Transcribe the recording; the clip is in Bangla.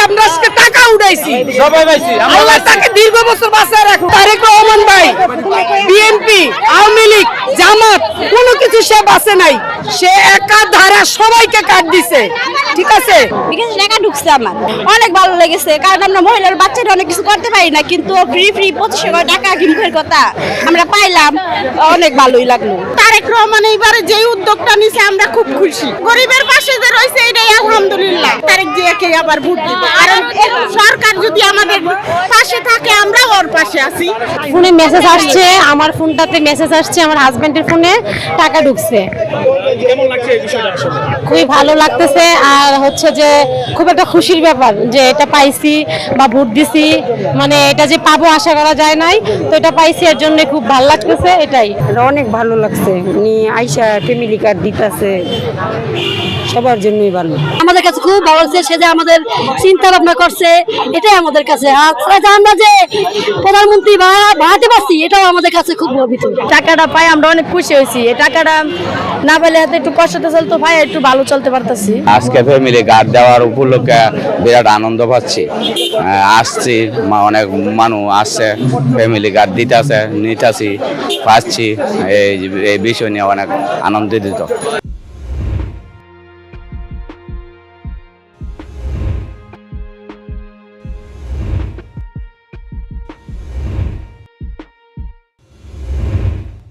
আমরা আজকে টাকা উঠাইছি, সবাই পাইছি, আল্লাহ তাকে দীর্ঘ বছর বাঁচায় রাখুন। তারেক রহমান ভাই বিএনপি, আওয়ামী লীগ, জামাত কোনো কিছু সে বাঁচে নাই, সে একা ধারা সবাইকে কাট দিছে। ঠিক আছে, বিকাশ টাকা ঢুকছে আমার অনেক ভালো লেগেছে, কারণ আমরা মহিলার বাচ্চারা অনেক কিছু করতে পারি না, কিন্তু ফ্রি 2500 টাকা কি মুখের কথা আমরা পাইলাম, অনেক ভালোই লাগলো। তারেক রহমান এইবারে যে উদ্যোগটা নিছে আমরা খুব খুশি, গরিবের পাশে যে রয়েছে এটাই আলহামদুলিল্লাহ। তারেক জিয়াকে আবার ভোট দিব, কারণ সরকার যদি আমাদের পাশে থাকে আমরা ওর পাশে আছি। ফোনে মেসেজ আসছে, আমার ফোনটাতে মেসেজ আসছে, আমার হাজবেন্ডের ফোনে টাকা ঢুকছে। খুবই ভালো লাগতেছে, আর হচ্ছে যে খুব একটা খুশির ব্যাপার যে এটা পাইছি বা ভোট দিছি, মানে এটা যে পাবো আশা করা যায় নাই, তো এটা পাইছি, এর জন্য খুব ভালো লাগতেছে। এটাই অনেক ভালো লাগছে, উনি আইসা ফ্যামিলি কার্ড দিতেছে, সবার জন্যই ভালো। আমাদের কাছে খুব ভালো লাগছে, সে যে আমাদের চিন্তা ভাবনা করছে, এটাই আমাদের কাছে। আর আমরা যে প্রধানমন্ত্রী বাড়াতে পারছি, এটাও আমাদের কাছে খুব গর্বিত। টাকাটা পাই আমরা অনেক খুশি হয়েছি। এই টাকাটা না পেলে হাতে একটু কষ্টতে চলতো, ভাই একটু ভালো চলতে পারতেছি। আজকে ফ্যামিলি কার্ড দেওয়ার উপলক্ষে বিরাট আনন্দ পাচ্ছি। আসছি, অনেক মানুষ আসছে, ফ্যামিলি কার্ড দিতেছে, নিতেছি, পাচ্ছি, এই বিষয় নিয়ে অনেক আনন্দিত।